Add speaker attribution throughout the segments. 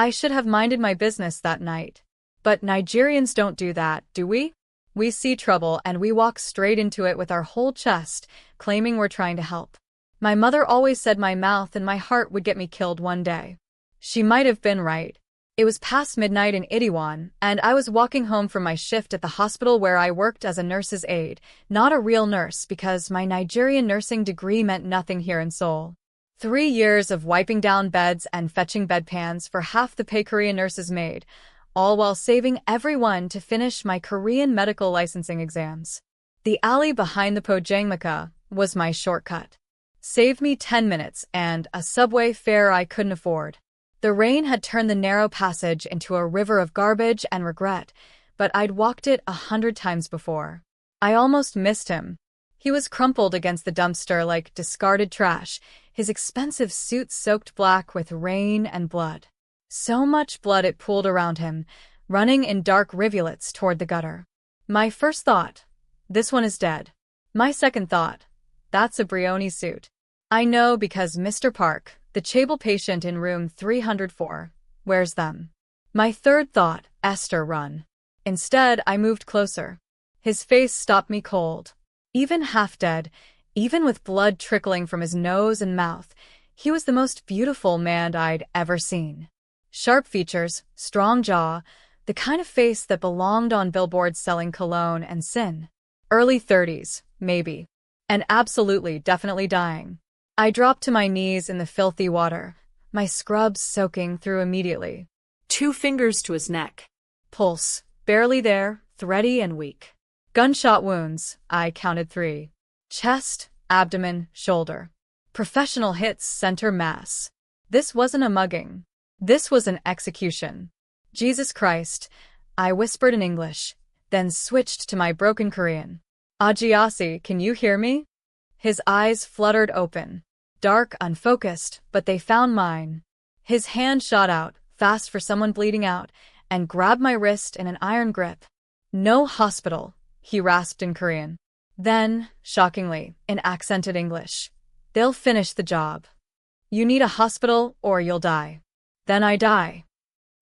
Speaker 1: I should have minded my business that night. But Nigerians don't do that, do we? We see trouble and we walk straight into it with our whole chest, claiming we're trying to help. My mother always said my mouth and my heart would get me killed one day. She might have been right. It was past midnight in Heroine, and I was walking home from my shift at the hospital where I worked as a nurse's aide, not a real nurse because my Nigerian nursing degree meant nothing here in Seoul. 3 years of wiping down beds and fetching bedpans for half the pay Korean nurses made, all while saving everyone to finish my Korean medical licensing exams. The alley behind the Pojangmaka was my shortcut. Saved me 10 minutes and a subway fare I couldn't afford. The rain had turned the narrow passage into a river of garbage and regret, but I'd walked it 100 times before. I almost missed him. He was crumpled against the dumpster like discarded trash, his expensive suit soaked black with rain and blood. So much blood it pooled around him, running in dark rivulets toward the gutter. My first thought, this one is dead. My second thought, that's a Brioni suit. I know because Mr. Park, the Chable patient in room 304, wears them. My third thought, Esther, run. Instead, I moved closer. His face stopped me cold. Even half dead, even with blood trickling from his nose and mouth, he was the most beautiful man I'd ever seen. Sharp features, strong jaw, the kind of face that belonged on billboards selling cologne and sin. Early 30s, maybe. And absolutely, definitely dying. I dropped to my knees in the filthy water, my scrubs soaking through immediately.
Speaker 2: 2 fingers to his neck.
Speaker 1: Pulse, barely there, thready and weak. Gunshot wounds, I counted 3. Chest, abdomen, shoulder. Professional hits center mass. This wasn't a mugging. This was an execution. Jesus Christ, I whispered in English, then switched to my broken Korean. Ajiasi, can you hear me? His eyes fluttered open. Dark, unfocused, but they found mine. His hand shot out, fast for someone bleeding out, and grabbed my wrist in an iron grip. No hospital, he rasped in Korean. Then, shockingly, in accented English, they'll finish the job. You need a hospital or you'll die. Then I die.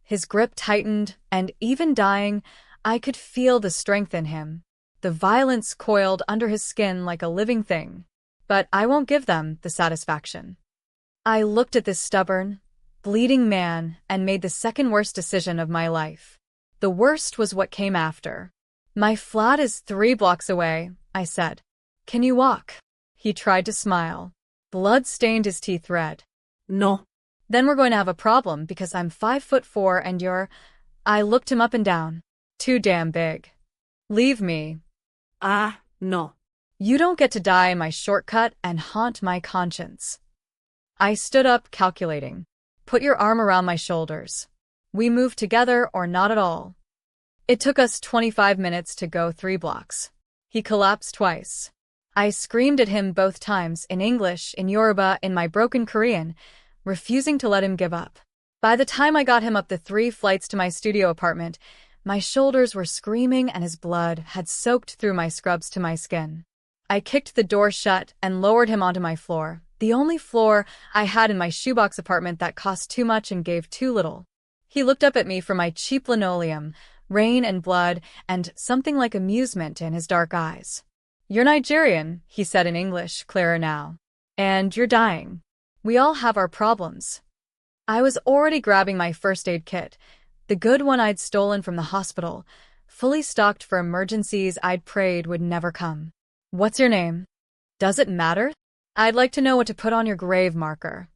Speaker 1: His grip tightened, and even dying, I could feel the strength in him. The violence coiled under his skin like a living thing. But I won't give them the satisfaction. I looked at this stubborn, bleeding man and made the second worst decision of my life. The worst was what came after. My flat is 3 blocks away, I said. Can you walk? He tried to smile. Blood stained his teeth red.
Speaker 2: No.
Speaker 1: Then we're going to have a problem because I'm 5'4" and you're... I looked him up and down. Too damn big. Leave me.
Speaker 2: No.
Speaker 1: You don't get to die in my shortcut and haunt my conscience. I stood up, calculating. Put your arm around my shoulders. We move together or not at all. It took us 25 minutes to go 3 blocks. He collapsed twice. I screamed at him both times, in English, in Yoruba, in my broken Korean, refusing to let him give up. By the time I got him up the 3 flights to my studio apartment, my shoulders were screaming and his blood had soaked through my scrubs to my skin. I kicked the door shut and lowered him onto my floor, the only floor I had in my shoebox apartment that cost too much and gave too little. He looked up at me from my cheap linoleum, rain and blood, and something like amusement in his dark eyes. You're Nigerian, he said in English, clearer now. And you're dying. We all have our problems. I was already grabbing my first aid kit, the good one I'd stolen from the hospital, fully stocked for emergencies I'd prayed would never come. What's your name? Does it matter? I'd like to know what to put on your grave marker.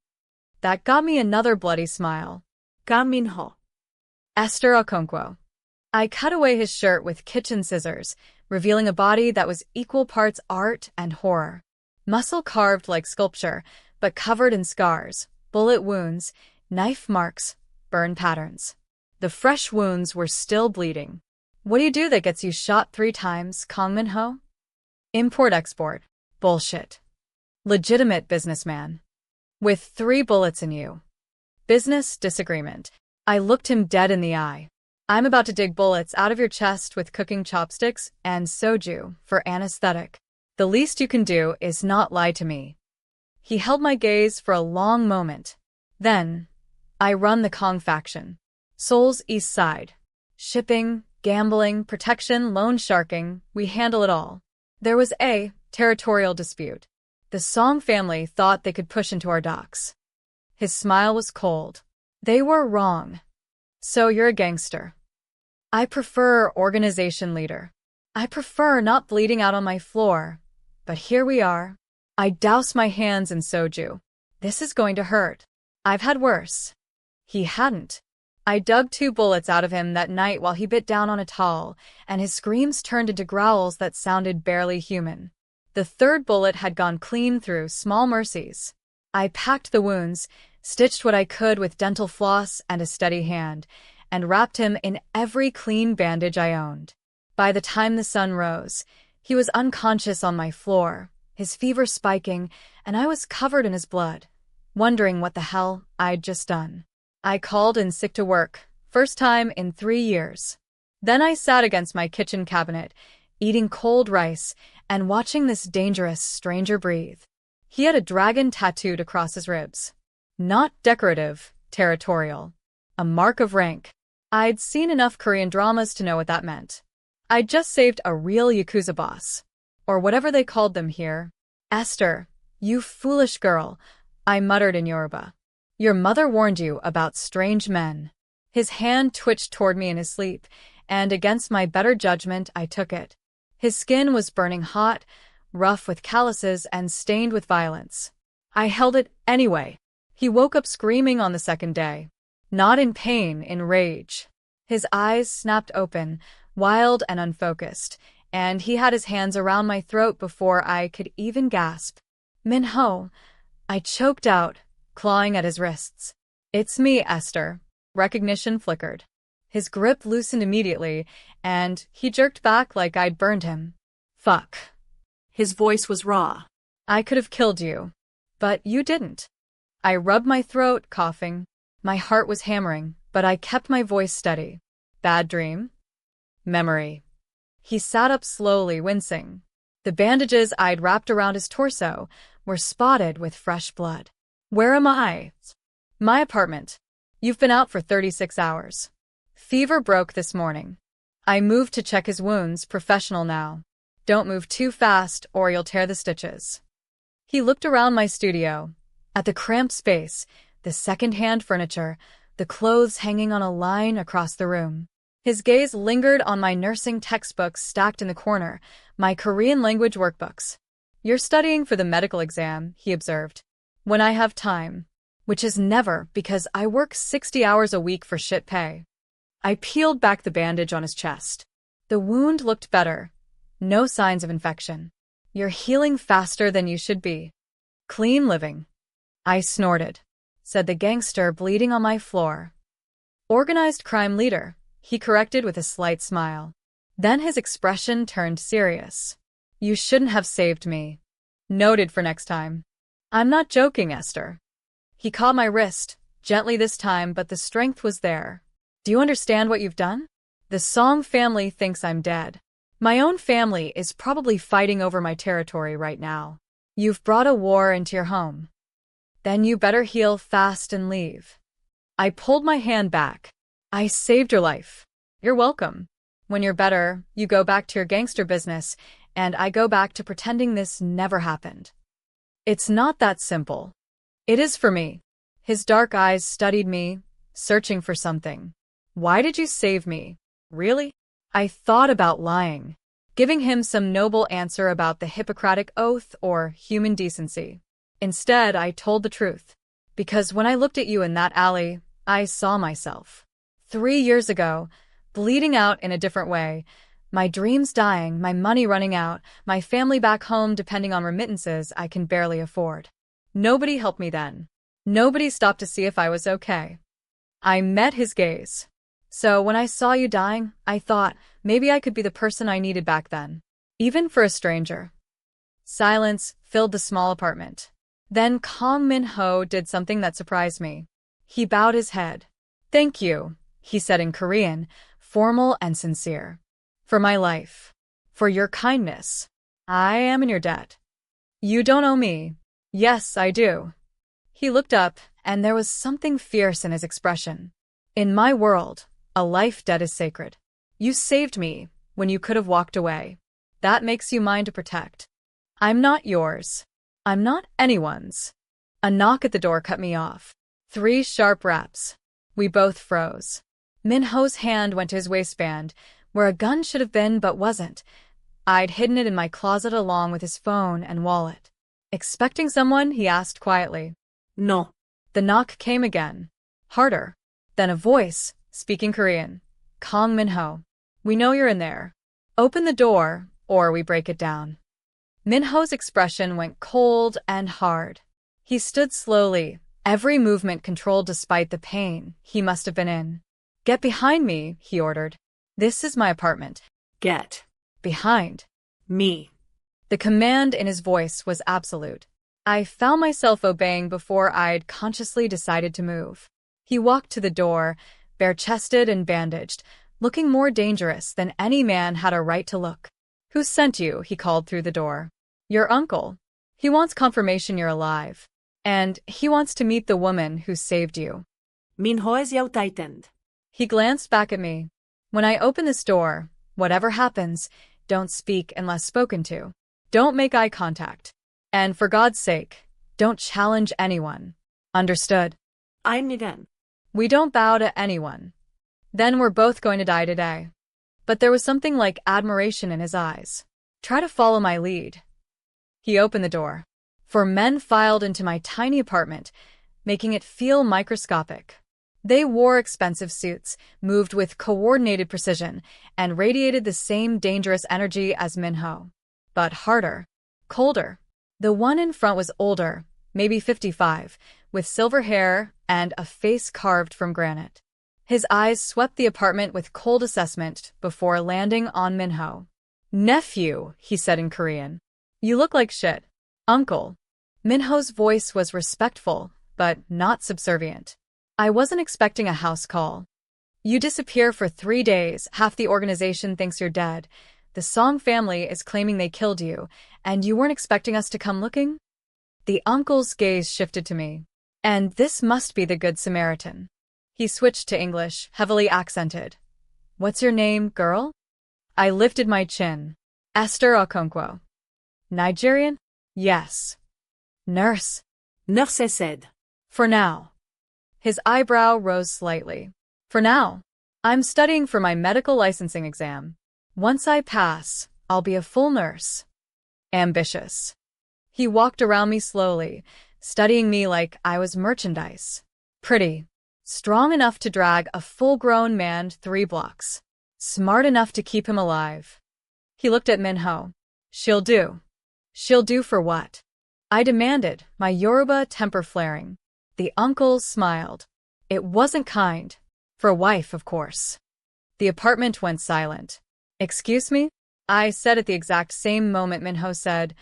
Speaker 1: That got me another bloody smile.
Speaker 2: Min-ho.
Speaker 1: Esther Okonkwo. I cut away his shirt with kitchen scissors, revealing a body that was equal parts art and horror. Muscle carved like sculpture, but covered in scars, bullet wounds, knife marks, burn patterns. The fresh wounds were still bleeding. What do you do that gets you shot 3 times, Min-ho? Import-export. Bullshit. Legitimate businessman. With 3 bullets in you. Business disagreement. I looked him dead in the eye. I'm about to dig bullets out of your chest with cooking chopsticks and soju for anesthetic. The least you can do is not lie to me. He held my gaze for a long moment. Then, I run the Kong faction. Seoul's east side. Shipping, gambling, protection, loan sharking, we handle it all. There was a territorial dispute. The Song family thought they could push into our docks. His smile was cold. They were wrong. So you're a gangster. I prefer organization leader. I prefer not bleeding out on my floor. But here we are. I douse my hands in soju. This is going to hurt. I've had worse. He hadn't. I dug 2 bullets out of him that night while he bit down on a towel, and his screams turned into growls that sounded barely human. The 3rd bullet had gone clean through, small mercies. I packed the wounds, stitched what I could with dental floss and a steady hand, and wrapped him in every clean bandage I owned. By the time the sun rose, he was unconscious on my floor, his fever spiking, and I was covered in his blood, wondering what the hell I'd just done. I called in sick to work, first time in 3 years. Then I sat against my kitchen cabinet, eating cold rice and watching this dangerous stranger breathe. He had a dragon tattooed across his ribs. Not decorative, territorial. A mark of rank. I'd seen enough Korean dramas to know what that meant. I'd just saved a real Yakuza boss. Or whatever they called them here. Esther, you foolish girl, I muttered in Yoruba. Your mother warned you about strange men. His hand twitched toward me in his sleep, and against my better judgment, I took it. His skin was burning hot, rough with calluses and stained with violence. I held it anyway. He woke up screaming on the 2nd day. Not in pain, in rage. His eyes snapped open, wild and unfocused, and he had his hands around my throat before I could even gasp. Min-ho, I choked out, clawing at his wrists. It's me, Esther. Recognition flickered. His grip loosened immediately, and he jerked back like I'd burned him. Fuck.
Speaker 2: His voice was raw.
Speaker 1: I could have killed you. But you didn't. I rubbed my throat, coughing. My heart was hammering, but I kept my voice steady. Bad dream? Memory. He sat up slowly, wincing. The bandages I'd wrapped around his torso were spotted with fresh blood. Where am I? My apartment. You've been out for 36 hours. Fever broke this morning. I moved to check his wounds, professional now. Don't move too fast or you'll tear the stitches. He looked around my studio, at the cramped space, the second-hand furniture, the clothes hanging on a line across the room. His gaze lingered on my nursing textbooks stacked in the corner, my Korean language workbooks. You're studying for the medical exam, he observed. When I have time. Which is never, because I work 60 hours a week for shit pay. I peeled back the bandage on his chest. The wound looked better. No signs of infection. You're healing faster than you should be. Clean living. I snorted. Said the gangster bleeding on my floor. Organized crime leader, he corrected with a slight smile. Then his expression turned serious. You shouldn't have saved me. Noted for next time. I'm not joking, Esther. He caught my wrist, gently this time, but the strength was there. Do you understand what you've done? The Song family thinks I'm dead. My own family is probably fighting over my territory right now. You've brought a war into your home. Then you better heal fast and leave. I pulled my hand back. I saved your life. You're welcome. When you're better, you go back to your gangster business, and I go back to pretending this never happened. It's not that simple. It is for me. His dark eyes studied me, searching for something. Why did you save me? Really? I thought about lying, giving him some noble answer about the Hippocratic Oath or human decency. Instead, I told the truth. Because when I looked at you in that alley, I saw myself. 3 years ago, bleeding out in a different way, my dreams dying, my money running out, my family back home depending on remittances I can barely afford. Nobody helped me then. Nobody stopped to see if I was okay. I met his gaze. So when I saw you dying, I thought maybe I could be the person I needed back then. Even for a stranger. Silence filled the small apartment. Then Kong Min-ho did something that surprised me. He bowed his head. Thank you, he said in Korean, formal and sincere. For my life. For your kindness. I am in your debt. You don't owe me. Yes, I do. He looked up, and there was something fierce in his expression. In my world, a life debt is sacred. You saved me when you could have walked away. That makes you mine to protect. I'm not yours. I'm not anyone's. A knock at the door cut me off. 3 sharp raps. We both froze. Min-ho's hand went to his waistband, where a gun should have been but wasn't. I'd hidden it in my closet along with his phone and wallet. Expecting someone, he asked quietly.
Speaker 2: No.
Speaker 1: The knock came again. Harder. Then a voice, speaking Korean. Kong Min-ho. We know you're in there. Open the door, or we break it down. Min-ho's expression went cold and hard. He stood slowly, every movement controlled despite the pain he must have been in. Get behind me, he ordered. This is my apartment.
Speaker 2: Get.
Speaker 1: Behind.
Speaker 2: Me.
Speaker 1: The command in his voice was absolute. I found myself obeying before I'd consciously decided to move. He walked to the door, bare-chested and bandaged, looking more dangerous than any man had a right to look. Who sent you? He called through the door. Your uncle. He wants confirmation you're alive. And he wants to meet the woman who saved you.
Speaker 2: Min-ho is yautaited.
Speaker 1: He glanced back at me. When I open this door, whatever happens, don't speak unless spoken to. Don't make eye contact. And for God's sake, don't challenge anyone. Understood?
Speaker 2: I'm Nigerian.
Speaker 1: We don't bow to anyone. Then we're both going to die today. But there was something like admiration in his eyes. Try to follow my lead. He opened the door. 4 men filed into my tiny apartment, making it feel microscopic. They wore expensive suits, moved with coordinated precision, and radiated the same dangerous energy as Min-ho. But harder. Colder. The one in front was older, maybe 55, with silver hair and a face carved from granite. His eyes swept the apartment with cold assessment before landing on Min-ho. Nephew, he said in Korean. You look like shit. Uncle. Min-ho's voice was respectful, but not subservient. I wasn't expecting a house call. You disappear for 3 days, half the organization thinks you're dead. The Song family is claiming they killed you, and you weren't expecting us to come looking? The uncle's gaze shifted to me. And this must be the Good Samaritan. He switched to English, heavily accented. What's your name, girl? I lifted my chin. Esther Okonkwo. Nigerian? Yes. Nurse.
Speaker 2: Nurse said.
Speaker 1: For now. His eyebrow rose slightly. For now. I'm studying for my medical licensing exam. Once I pass, I'll be a full nurse. Ambitious. He walked around me slowly, studying me like I was merchandise. Pretty. Strong enough to drag a full-grown man 3 blocks. Smart enough to keep him alive. He looked at Min-ho. She'll do. She'll do for what? I demanded, my Yoruba temper flaring. The uncle smiled. It wasn't kind. For a wife, of course. The apartment went silent. Excuse me? I said at the exact same moment Min-ho said,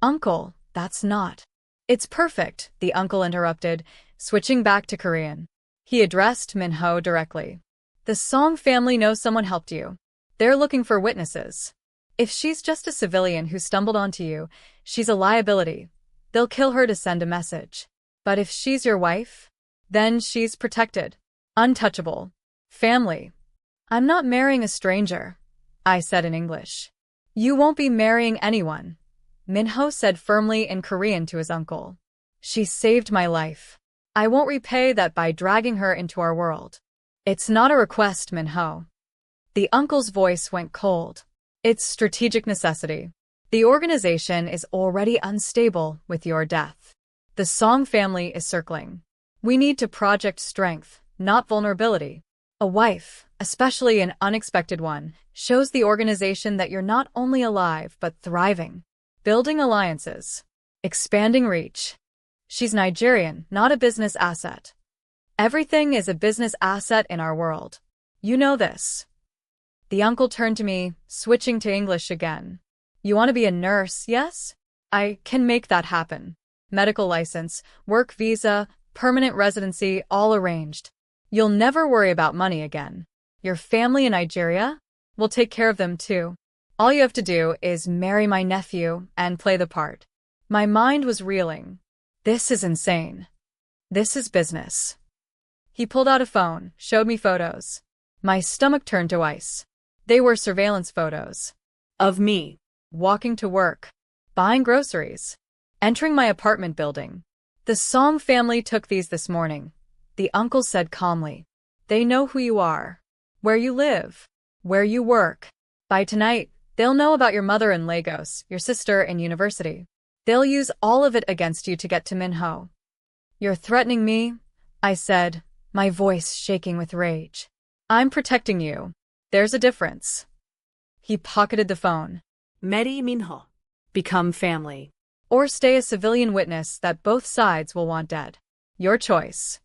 Speaker 1: Uncle, that's not. It's perfect, the uncle interrupted, switching back to Korean. He addressed Min-ho directly. The Song family knows someone helped you. They're looking for witnesses. If she's just a civilian who stumbled onto you, she's a liability. They'll kill her to send a message. But if she's your wife, then she's protected. Untouchable. Family. I'm not marrying a stranger, I said in English. You won't be marrying anyone, Min-ho said firmly in Korean to his uncle. She saved my life. I won't repay that by dragging her into our world. It's not a request, Min-ho. The uncle's voice went cold. It's strategic necessity. The organization is already unstable with your death. The Song family is circling. We need to project strength, not vulnerability. A wife, especially an unexpected one, shows the organization that you're not only alive but thriving. Building alliances. Expanding reach. She's Nigerian, not a business asset. Everything is a business asset in our world. You know this. The uncle turned to me, switching to English again. You want to be a nurse, yes? I can make that happen. Medical license, work visa, permanent residency, all arranged. You'll never worry about money again. Your family in Nigeria? We'll take care of them too. All you have to do is marry my nephew and play the part. My mind was reeling. This is insane. This is business. He pulled out a phone, showed me photos. My stomach turned to ice. They were surveillance photos.
Speaker 2: Of me.
Speaker 1: Walking to work. Buying groceries. Entering my apartment building. The Song family took these this morning. The uncle said calmly. They know who you are. Where you live. Where you work. By tonight, they'll know about your mother in Lagos, your sister in university. They'll use all of it against you to get to Min-ho. You're threatening me? I said, my voice shaking with rage. I'm protecting you. There's a difference. He pocketed the phone.
Speaker 2: Marry Min-ho. Become family.
Speaker 1: Or stay a civilian witness that both sides will want dead. Your choice.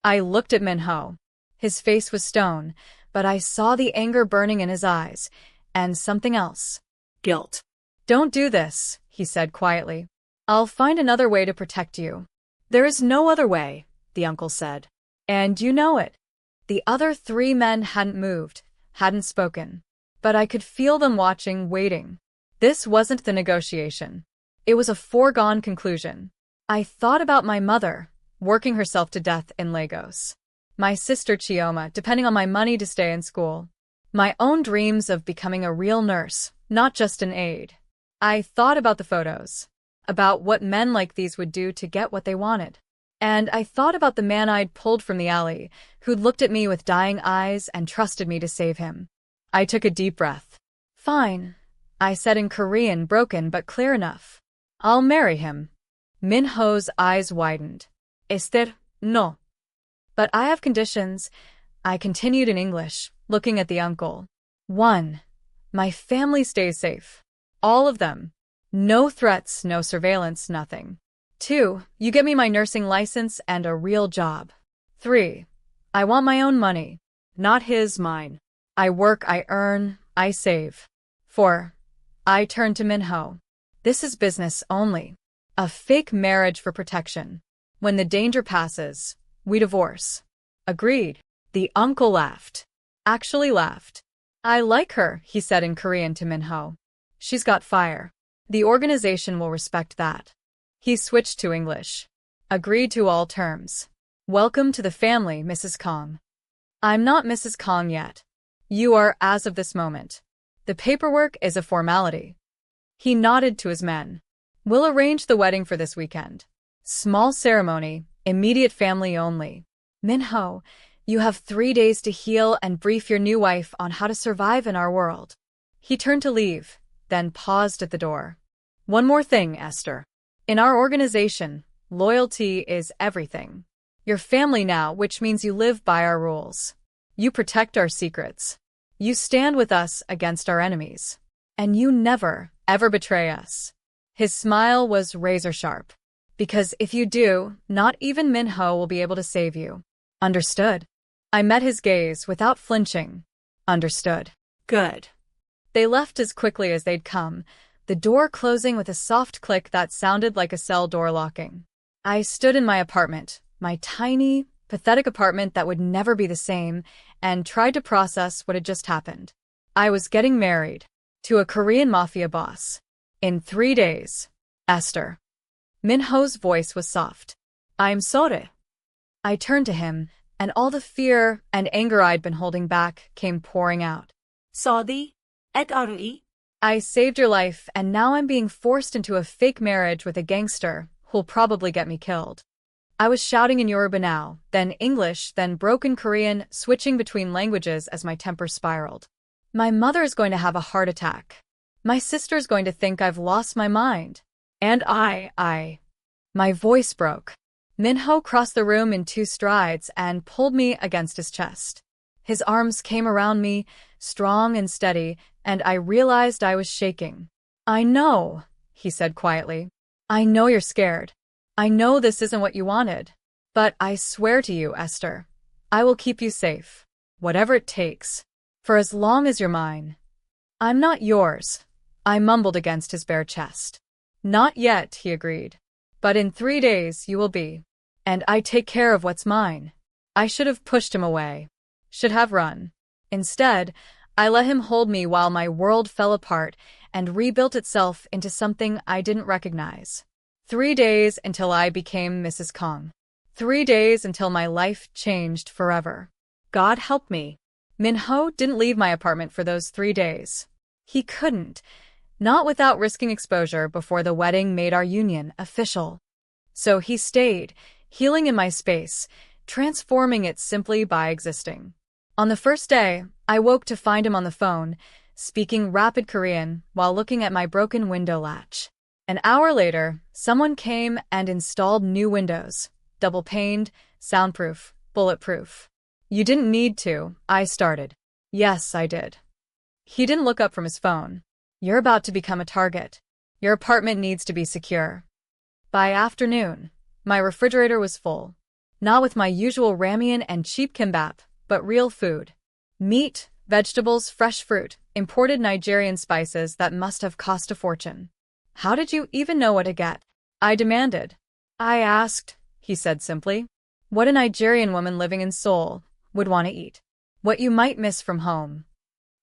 Speaker 1: I looked at Min-ho. His face was stone, but I saw the anger burning in his eyes, and something else.
Speaker 2: Guilt.
Speaker 1: Don't do this, he said quietly. I'll find another way to protect you. There is no other way, the uncle said. And you know it. The other 3 men hadn't moved, hadn't spoken. But I could feel them watching, waiting. This wasn't the negotiation. It was a foregone conclusion. I thought about my mother, working herself to death in Lagos. My sister Chioma, depending on my money to stay in school. My own dreams of becoming a real nurse, not just an aide. I thought about the photos. About what men like these would do to get what they wanted. And I thought about the man I'd pulled from the alley, who'd looked at me with dying eyes and trusted me to save him. I took a deep breath. Fine, I said in Korean, broken but clear enough. I'll marry him. Min-ho's eyes widened. Esther, no. But I have conditions, I continued in English, looking at the uncle. 1. My family stays safe. All of them. No threats, no surveillance, nothing. 2. You get me my nursing license and a real job. 3. I want my own money. Not his, mine. I work, I earn, I save. 4. I turn to Min-ho. This is business only. A fake marriage for protection. When the danger passes, we divorce. Agreed. The uncle laughed. Actually laughed. I like her, he said in Korean to Min-ho. She's got fire. The organization will respect that. He switched to English. Agreed to all terms. Welcome to the family, Mrs. Kong. I'm not Mrs. Kong yet. You are as of this moment. The paperwork is a formality. He nodded to his men. We'll arrange the wedding for this weekend. Small ceremony, immediate family only. Min-ho, you have 3 days to heal and brief your new wife on how to survive in our world. He turned to leave, then paused at the door. One more thing, Esther. In our organization, loyalty is everything. You're family now, which means you live by our rules. You protect our secrets. You stand with us against our enemies. And you never, ever betray us. His smile was razor-sharp. Because if you do, not even Min-ho will be able to save you. Understood? I met his gaze without flinching. Understood.
Speaker 2: Good.
Speaker 1: They left as quickly as they'd come, the door closing with a soft click that sounded like a cell door locking. I stood in my apartment, my tiny, pathetic apartment that would never be the same, and tried to process what had just happened. I was getting married. To a Korean Mafia boss. In 3 days. Esther. Min-ho's voice was soft. I'm sorry. I turned to him, and all the fear and anger I'd been holding back came pouring out.
Speaker 2: Sorry. Et
Speaker 1: I saved your life, and now I'm being forced into a fake marriage with a gangster who'll probably get me killed. I was shouting in Yoruba now, then English, then broken Korean, switching between languages as my temper spiraled. My mother's going to have a heart attack. My sister's going to think I've lost my mind. And My voice broke. Min-ho crossed the room in 2 strides and pulled me against his chest. His arms came around me, strong and steady, and I realized I was shaking. I know, he said quietly. I know you're scared. I know this isn't what you wanted. But I swear to you, Esther, I will keep you safe. Whatever it takes. For as long as you're mine. I'm not yours, I mumbled against his bare chest. Not yet, he agreed. But in 3 days you will be. And I take care of what's mine. I should have pushed him away. Should have run. Instead, I let him hold me while my world fell apart and rebuilt itself into something I didn't recognize. 3 days until I became Mrs. Kong. 3 days until my life changed forever. God help me. Min-ho didn't leave my apartment for those 3 days. He couldn't, not without risking exposure before the wedding made our union official. So he stayed, healing in my space, transforming it simply by existing. On the first day, I woke to find him on the phone, speaking rapid Korean while looking at my broken window latch. An hour later, someone came and installed new windows, double-paned, soundproof, bulletproof. You didn't need to, I started. Yes, I did. He didn't look up from his phone. You're about to become a target. Your apartment needs to be secure. By afternoon, my refrigerator was full. Not with my usual ramen and cheap kimbap, but real food. Meat, vegetables, fresh fruit, imported Nigerian spices that must have cost a fortune. How did you even know what to get? I demanded. I asked, he said simply, what a Nigerian woman living in Seoul would want to eat. What you might miss from home.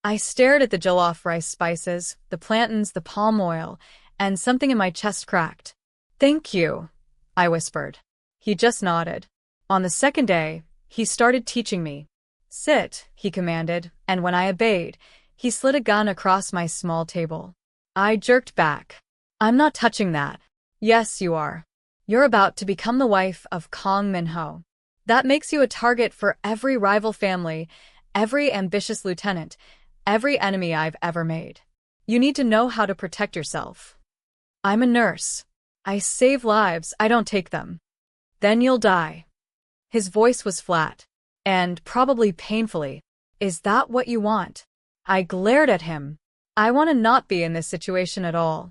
Speaker 1: I stared at the jollof rice spices, the plantains, the palm oil, and something in my chest cracked. Thank you, I whispered. He just nodded. On the second day, he started teaching me. Sit, he commanded, and when I obeyed, he slid a gun across my small table. I jerked back. I'm not touching that. Yes, you are. You're about to become the wife of Kong Min-ho. That makes you a target for every rival family, every ambitious lieutenant, every enemy I've ever made. You need to know how to protect yourself. I'm a nurse. I save lives, I don't take them. Then you'll die. His voice was flat, and probably painfully. Is that what you want? I glared at him. I want to not be in this situation at all.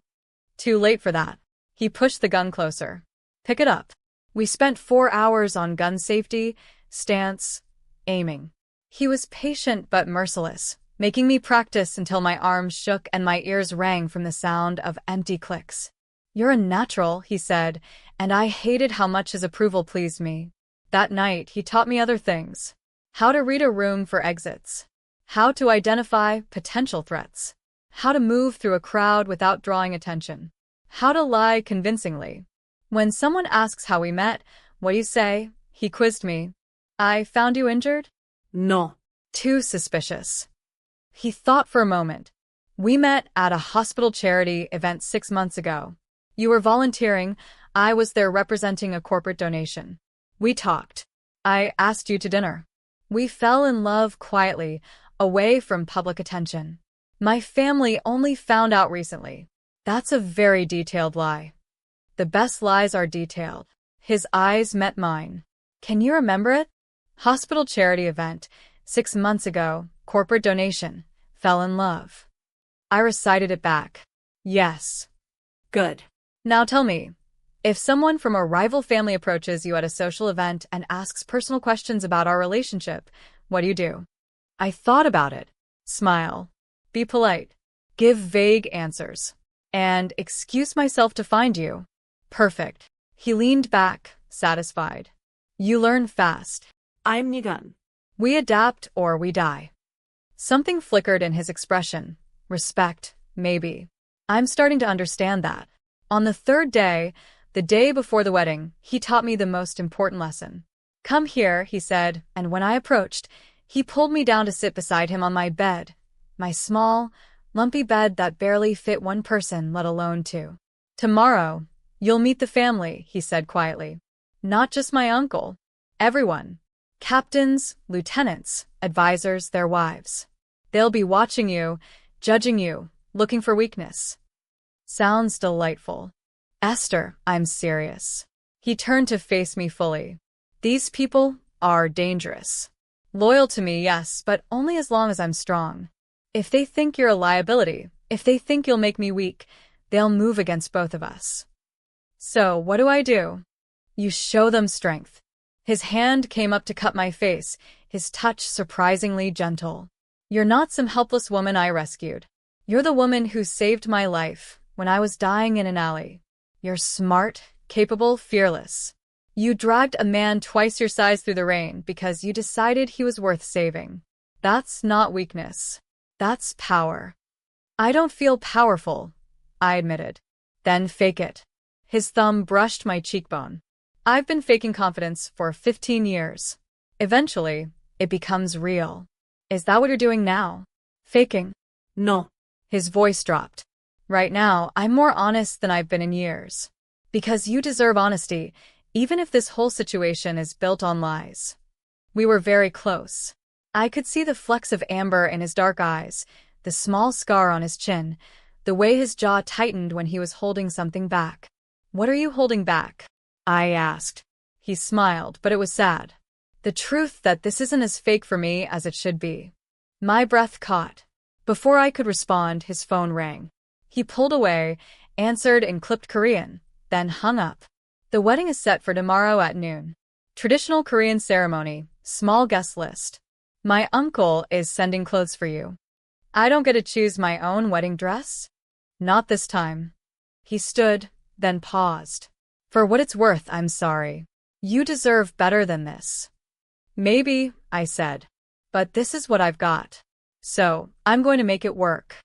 Speaker 1: Too late for that. He pushed the gun closer. Pick it up. We spent 4 hours on gun safety, stance, aiming. He was patient but merciless, making me practice until my arms shook and my ears rang from the sound of empty clicks. You're a natural, he said, and I hated how much his approval pleased me. That night, he taught me other things. How to read a room for exits. How to identify potential threats. How to move through a crowd without drawing attention. How to lie convincingly. When someone asks how we met, what do you say? He quizzed me. I found you injured?
Speaker 2: No.
Speaker 1: Too suspicious. He thought for a moment. We met at a hospital charity event 6 months ago. You were volunteering. I was there representing a corporate donation. We talked. I asked you to dinner. We fell in love quietly, away from public attention. My family only found out recently. That's a very detailed lie. The best lies are detailed. His eyes met mine. Can you remember it? Hospital charity event, 6 months ago, corporate donation, fell in love. I recited it back. Yes.
Speaker 2: Good.
Speaker 1: Now tell me, if someone from a rival family approaches you at a social event and asks personal questions about our relationship, what do? I thought about it. Smile. Be polite. Give vague answers. And excuse myself to find you. Perfect. He leaned back, satisfied. You learn fast.
Speaker 2: I'm Nigun.
Speaker 1: We adapt or we die. Something flickered in his expression. Respect, maybe. I'm starting to understand that. On the third day, the day before the wedding, he taught me the most important lesson. Come here, he said, and when I approached, he pulled me down to sit beside him on my bed. My small, lumpy bed that barely fit one person, let alone two. Tomorrow, you'll meet the family, he said quietly. Not just my uncle. Everyone. Captains, lieutenants, advisors, their wives. They'll be watching you, judging you, looking for weakness. Sounds delightful. Esther, I'm serious. He turned to face me fully. These people are dangerous. Loyal to me, yes, but only as long as I'm strong. If they think you're a liability, if they think you'll make me weak, they'll move against both of us. So, what do? You show them strength. His hand came up to cup my face, his touch surprisingly gentle. You're not some helpless woman I rescued. You're the woman who saved my life when I was dying in an alley. You're smart, capable, fearless. You dragged a man twice your size through the rain because you decided he was worth saving. That's not weakness. That's power. I don't feel powerful, I admitted. Then fake it. His thumb brushed my cheekbone. I've been faking confidence for 15 years. Eventually, it becomes real. Is that what you're doing now? Faking?
Speaker 2: No.
Speaker 1: His voice dropped. Right now, I'm more honest than I've been in years. Because you deserve honesty, even if this whole situation is built on lies. We were very close. I could see the flecks of amber in his dark eyes, the small scar on his chin, the way his jaw tightened when he was holding something back. What are you holding back? I asked. He smiled, but it was sad. The truth that this isn't as fake for me as it should be. My breath caught. Before I could respond, his phone rang. He pulled away, answered in clipped Korean, then hung up. The wedding is set for tomorrow at noon. Traditional Korean ceremony, small guest list. My uncle is sending clothes for you. I don't get to choose my own wedding dress? Not this time. He stood, then paused. For what it's worth, I'm sorry. You deserve better than this. Maybe, I said. But this is what I've got. So, I'm going to make it work.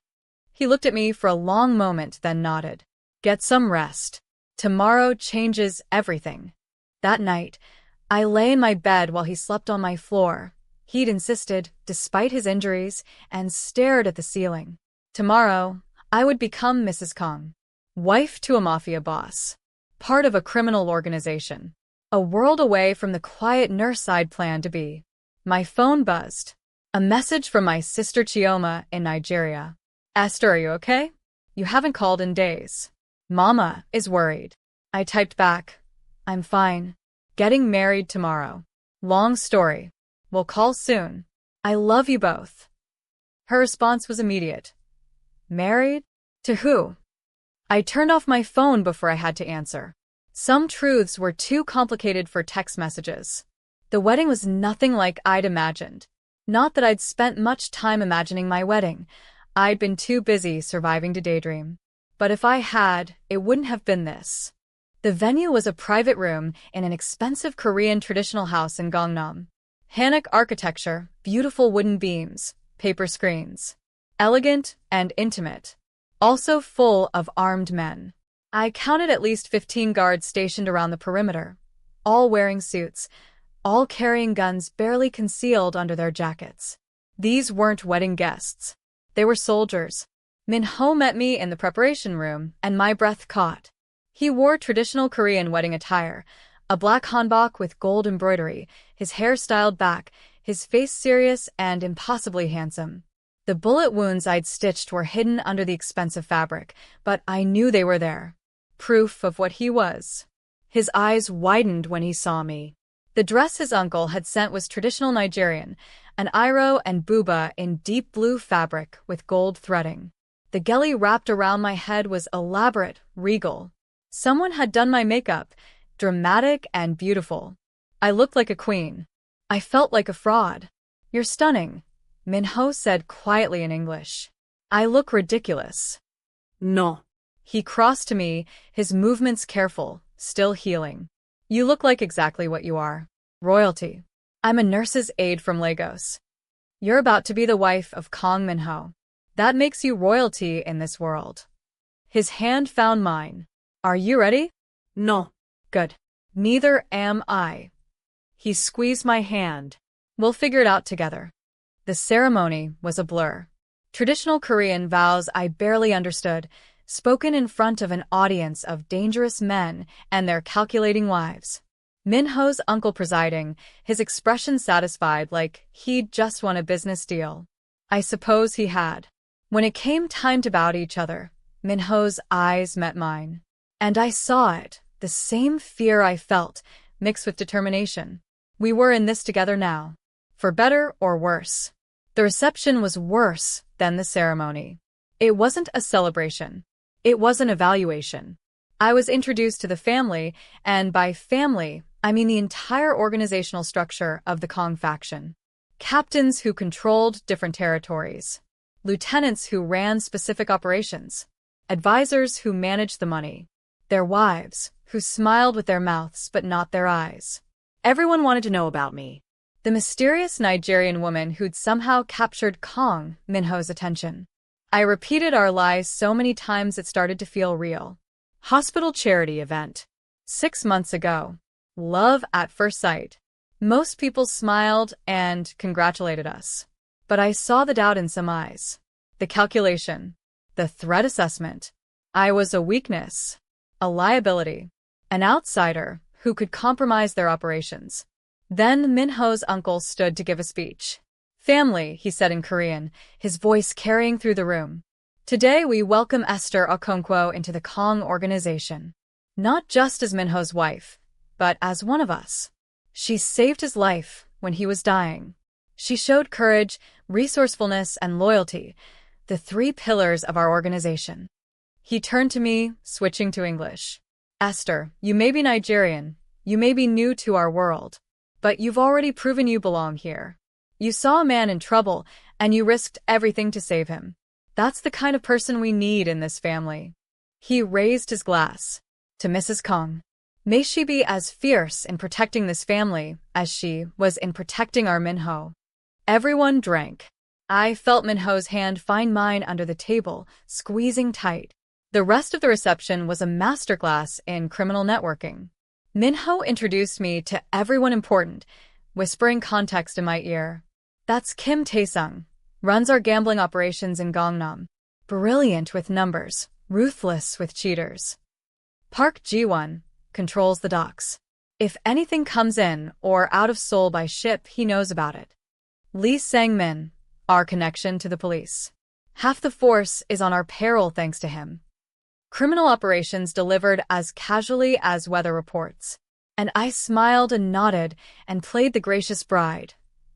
Speaker 1: He looked at me for a long moment, then nodded. Get some rest. Tomorrow changes everything. That night, I lay in my bed while he slept on my floor. He'd insisted, despite his injuries, and stared at the ceiling. Tomorrow, I would become Mrs. Kong. Wife to a mafia boss. Part of a criminal organization. A world away from the quiet nurse I'd planned to be. My phone buzzed. A message from my sister Chioma in Nigeria. Esther, are you okay? You haven't called in days. Mama is worried. I typed back. I'm fine. Getting married tomorrow. Long story. We'll call soon. I love you both. Her response was immediate. Married? To who? I turned off my phone before I had to answer. Some truths were too complicated for text messages. The wedding was nothing like I'd imagined. Not that I'd spent much time imagining my wedding. I'd been too busy surviving to daydream. But if I had, it wouldn't have been this. The venue was a private room in an expensive Korean traditional house in Gangnam. Hanok architecture, beautiful wooden beams, paper screens. Elegant and intimate. Also full of armed men. I counted at least 15 guards stationed around the perimeter, all wearing suits, all carrying guns barely concealed under their jackets. These weren't wedding guests. They were soldiers. Min-ho met me in the preparation room, and my breath caught. He wore traditional Korean wedding attire, a black hanbok with gold embroidery, his hair styled back, his face serious and impossibly handsome. The bullet wounds I'd stitched were hidden under the expensive fabric, but I knew they were there. Proof of what he was. His eyes widened when he saw me. The dress his uncle had sent was traditional Nigerian, an iro and buba in deep blue fabric with gold threading. The geli wrapped around my head was elaborate, regal. Someone had done my makeup, dramatic and beautiful. I looked like a queen. I felt like a fraud. You're stunning, Min-ho said quietly in English. I look ridiculous.
Speaker 2: No.
Speaker 1: He crossed to me, his movements careful, still healing. You look like exactly what you are. Royalty. I'm a nurse's aide from Lagos. You're about to be the wife of Kong Min-ho. That makes you royalty in this world. His hand found mine. Are you ready?
Speaker 2: No.
Speaker 1: Good. Neither am I. He squeezed my hand. We'll figure it out together. The ceremony was a blur. Traditional Korean vows I barely understood, spoken in front of an audience of dangerous men and their calculating wives. Min-ho's uncle presiding, his expression satisfied like he'd just won a business deal. I suppose he had. When it came time to bow to each other, Min-ho's eyes met mine. And I saw it, the same fear I felt, mixed with determination. We were in this together now. For better or worse. The reception was worse than the ceremony. It wasn't a celebration. It was an evaluation. I was introduced to the family, and by family, I mean the entire organizational structure of the Kong faction. Captains who controlled different territories. Lieutenants who ran specific operations. Advisors who managed the money. Their wives, who smiled with their mouths but not their eyes.
Speaker 2: Everyone wanted to know about me.
Speaker 1: The mysterious Nigerian woman who'd somehow captured Kong Min-ho's attention. I repeated our lies so many times it started to feel real. Hospital charity event. 6 months ago. Love at first sight. Most people smiled and congratulated us. But I saw the doubt in some eyes. The calculation. The threat assessment. I was a weakness. A liability. An outsider who could compromise their operations. Then Min-ho's uncle stood to give a speech. Family, he said in Korean, his voice carrying through the room. Today we welcome Esther Okonkwo into the Kong organization. Not just as Min-ho's wife, but as one of us. She saved his life when he was dying. She showed courage, resourcefulness, and loyalty, the three pillars of our organization. He turned to me, switching to English. Esther, you may be Nigerian, you may be new to our world, but you've already proven you belong here. You saw a man in trouble, and you risked everything to save him. That's the kind of person we need in this family. He raised his glass. To Mrs. Kong. May she be as fierce in protecting this family as she was in protecting our Min-ho. Everyone drank. I felt Min-ho's hand find mine under the table, squeezing tight. The rest of the reception was a masterclass in criminal networking. Min-ho introduced me to everyone important, whispering context in my ear. That's Kim Tae-sung, runs our gambling operations in Gangnam. Brilliant with numbers, ruthless with cheaters. Park Ji-won controls the docks. If anything comes in or out of Seoul by ship, he knows about it. Lee Sang-min, our connection to the police. Half the force is on our payroll thanks to him. Criminal operations delivered as casually as weather reports. And I smiled and nodded and played the gracious bride,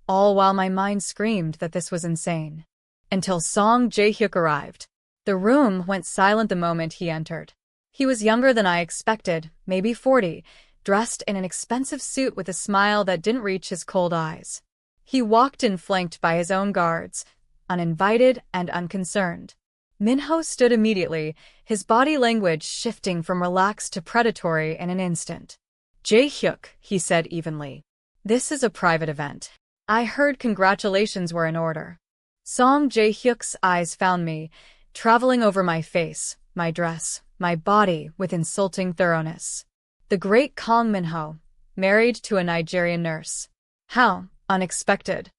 Speaker 1: all while my mind screamed that this was insane. Until Song Jae-hyuk arrived. The room went silent the moment he entered. He was younger than I expected, maybe 40, dressed in an expensive suit with a smile that didn't reach his cold eyes. He walked in flanked by his own guards, uninvited and unconcerned. Min-ho stood immediately, his body language shifting from relaxed to predatory in an instant. Jae-hyuk, he said evenly. This is a private event. I heard congratulations were in order. Song Jae-hyuk's eyes found me, traveling over my face, my dress, my body with insulting thoroughness. The great Kong Min-ho, married to a Nigerian nurse. How unexpected.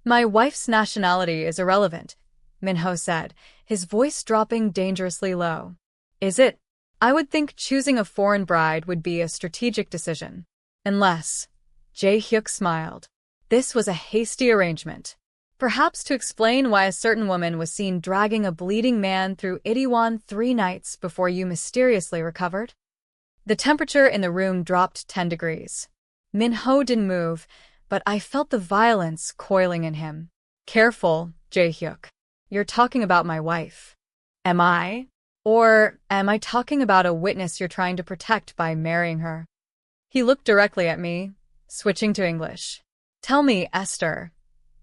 Speaker 1: My wife's nationality is irrelevant, Min-ho said, his voice dropping dangerously low. Is it? I would think choosing a foreign bride would be a strategic decision. Unless. Jae-hyuk smiled. This was a hasty arrangement. Perhaps to explain why a certain woman was seen dragging a bleeding man through Itaewon 3 nights before you mysteriously recovered? The temperature in the room dropped 10 degrees. Min-ho didn't move, but I felt the violence coiling in him. Careful, Jae-hyuk. You're talking about my wife. Am I? Or am I talking about a witness you're trying to protect by marrying her? He looked directly at me, switching to English. Tell me, Esther.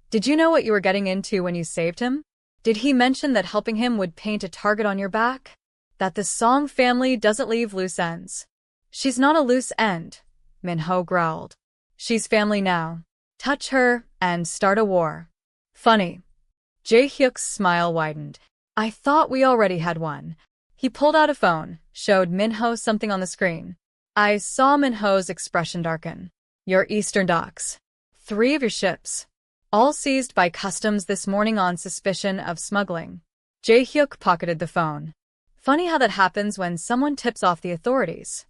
Speaker 1: Did you know what you were getting into when you saved him? Did he mention that helping him would paint a target on your back? That the Song family doesn't leave loose ends? She's not a loose end, Min-ho growled. She's family now. Touch her and start a war. Funny. Jae-hyuk's smile widened. I thought we already had one. He pulled out a phone, showed Min-ho something on the screen. I saw Min-ho's expression darken. Your eastern docks. 3 of your ships. All seized by customs this morning on suspicion of smuggling. Jae-hyuk pocketed the phone. Funny how that happens when someone tips off the authorities.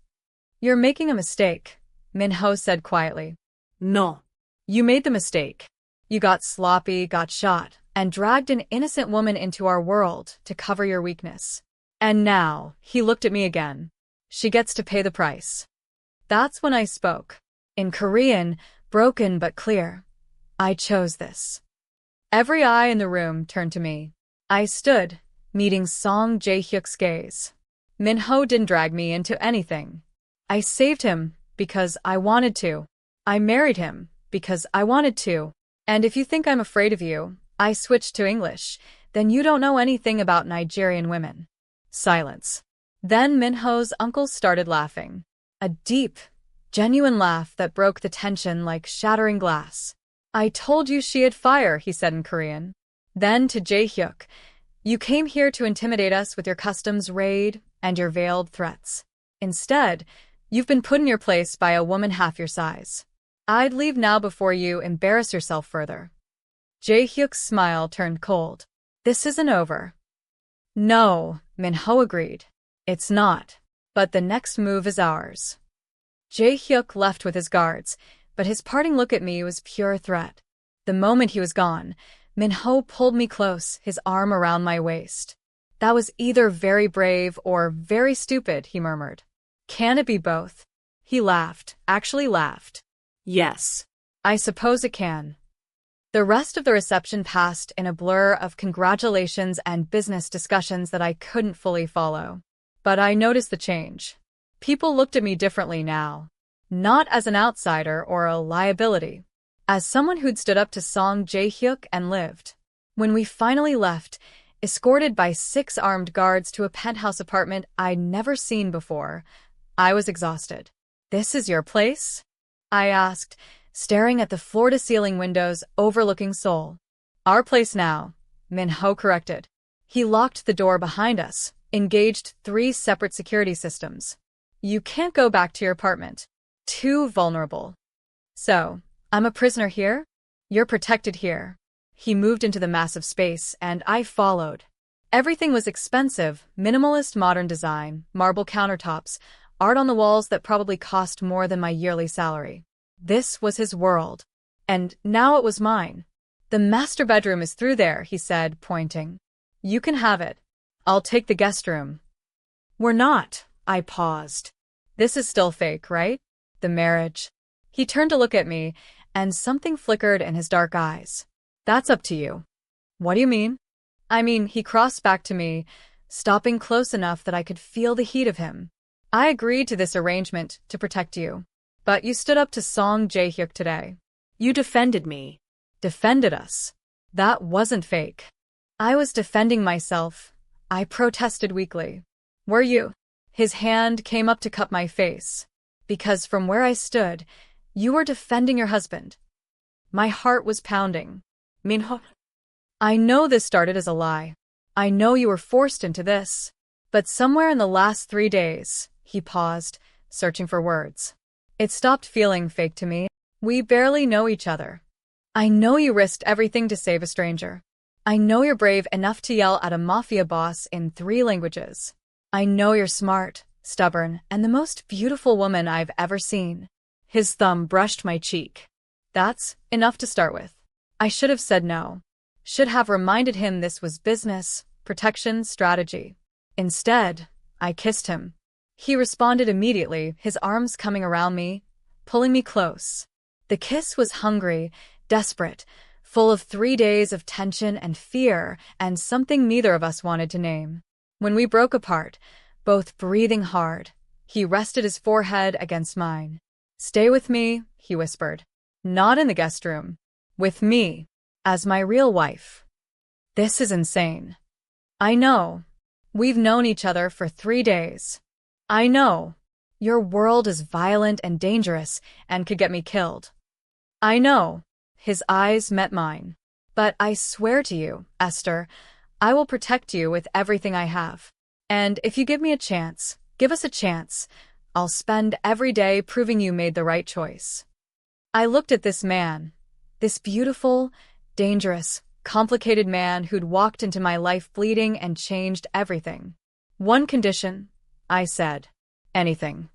Speaker 1: You're making a mistake, Min-ho said quietly.
Speaker 2: No.
Speaker 1: You made the mistake. You got sloppy, got shot, and dragged an innocent woman into our world to cover your weakness. And now, he looked at me again. She gets to pay the price. That's when I spoke. In Korean, broken but clear. I chose this. Every eye in the room turned to me. I stood, meeting Song Jae-hyuk's gaze. Min-ho didn't drag me into anything. I saved him because I wanted to. I married him because I wanted to. And if you think I'm afraid of you, I switched to English, then you don't know anything about Nigerian women. Silence. Then Min-ho's uncle started laughing. A deep, genuine laugh that broke the tension like shattering glass. I told you she had fire, he said in Korean. Then to Jae-hyuk, you came here to intimidate us with your customs raid and your veiled threats. Instead, You've been put in your place by a woman half your size. I'd leave now before you embarrass yourself further. Jae-hyuk's smile turned cold. This isn't over. No, Min-ho agreed. It's not. But the next move is ours. Jae-hyuk left with his guards, but his parting look at me was pure threat. The moment he was gone, Min-ho pulled me close, his arm around my waist. That was either very brave or very stupid, he murmured. Can it be both? He laughed, actually laughed.
Speaker 2: Yes.
Speaker 1: I suppose it can. The rest of the reception passed in a blur of congratulations and business discussions that I couldn't fully follow. But I noticed the change. People looked at me differently now. Not as an outsider or a liability. As someone who'd stood up to Song Jae-hyuk and lived. When we finally left, escorted by 6 armed guards to a penthouse apartment I'd never seen before, I was exhausted. This is your place? I asked, staring at the floor-to-ceiling windows overlooking Seoul. Our place now, Min-ho corrected. He locked the door behind us, engaged 3 separate security systems. You can't go back to your apartment. Too vulnerable. So, I'm a prisoner here? You're protected here. He moved into the massive space, and I followed. Everything was expensive, minimalist modern design, marble countertops, art on the walls that probably cost more than my yearly salary. This was his world. And now it was mine. The master bedroom is through there, he said, pointing. You can have it. I'll take the guest room. We're not, I paused. This is still fake, right? The marriage. He turned to look at me, and something flickered in his dark eyes. That's up to you. What do you mean? I mean, he crossed back to me, stopping close enough that I could feel the heat of him. I agreed to this arrangement to protect you. But you stood up to Song Jae-hyuk today.
Speaker 2: You defended me.
Speaker 1: Defended us. That wasn't fake. I was defending myself. I protested weakly. Were you? His hand came up to cup my face. Because from where I stood, you were defending your husband. My heart was pounding. Min-ho. I know this started as a lie. I know you were forced into this. But somewhere in the last 3 days, he paused, searching for words. It stopped feeling fake to me. We barely know each other. I know you risked everything to save a stranger. I know you're brave enough to yell at a mafia boss in 3 languages. I know you're smart, stubborn, and the most beautiful woman I've ever seen. His thumb brushed my cheek. That's enough to start with. I should have said no. Should have reminded him this was business, protection, strategy. Instead, I kissed him. He responded immediately, his arms coming around me, pulling me close. The kiss was hungry, desperate, full of 3 days of tension and fear, and something neither of us wanted to name. When we broke apart, both breathing hard, he rested his forehead against mine. Stay with me, he whispered. Not in the guest room. With me, as my real wife. This is insane. I know. We've known each other for 3 days. I know. Your world is violent and dangerous and could get me killed. I know. His eyes met mine. But I swear to you, Esther, I will protect you with everything I have. And if you give me a chance, give us a chance, I'll spend every day proving you made the right choice. I looked at this man, this beautiful, dangerous, complicated man who'd walked into my life bleeding and changed everything. One condition, I said. Anything.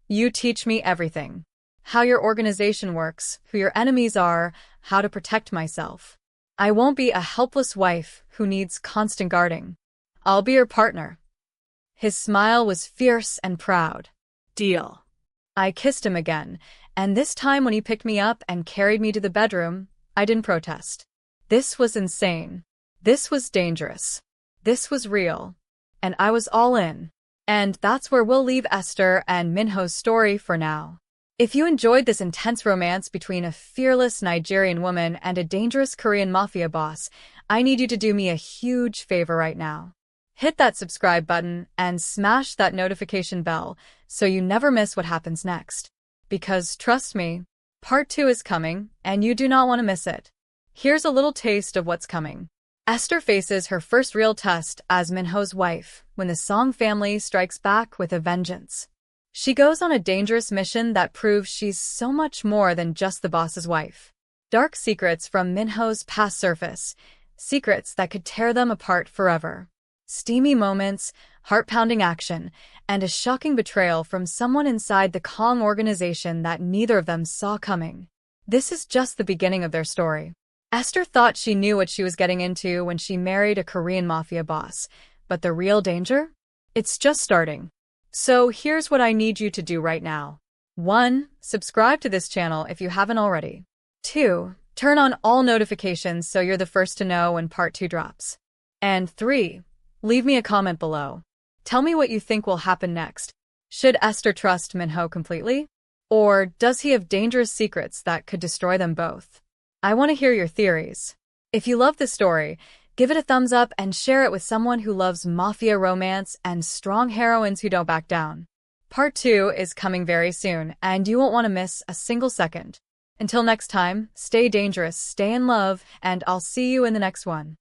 Speaker 1: You teach me everything. How your organization works, who your enemies are, how to protect myself. I won't be a helpless wife who needs constant guarding. I'll be your partner. His smile was fierce and proud.
Speaker 2: Deal.
Speaker 1: I kissed him again, and this time when he picked me up and carried me to the bedroom, I didn't protest. This was insane. This was dangerous. This was real. And I was all in. And that's where we'll leave Esther and Min-ho's story for now. If you enjoyed this intense romance between a fearless Nigerian woman and a dangerous Korean mafia boss, I need you to do me a huge favor right now. Hit that subscribe button and smash that notification bell so you never miss what happens next. Because trust me, part 2 is coming and you do not want to miss it. Here's a little taste of what's coming. Esther faces her first real test as Min-ho's wife when the Song family strikes back with a vengeance. She goes on a dangerous mission that proves she's so much more than just the boss's wife. Dark secrets from Min-ho's past surface, secrets that could tear them apart forever. Steamy moments, heart-pounding action, and a shocking betrayal from someone inside the Kong organization that neither of them saw coming. This is just the beginning of their story. Esther thought she knew what she was getting into when she married a Korean mafia boss, but the real danger? It's just starting. So here's what I need you to do right now. 1. Subscribe to this channel if you haven't already. 2. Turn on all notifications so you're the first to know when part 2 drops. And 3. Leave me a comment below. Tell me what you think will happen next. Should Esther trust Min-ho completely? Or does he have dangerous secrets that could destroy them both? I want to hear your theories. If you love this story, give it a thumbs up and share it with someone who loves mafia romance and strong heroines who don't back down. Part 2 is coming very soon, and you won't want to miss a single second. Until next time, stay dangerous, stay in love, and I'll see you in the next one.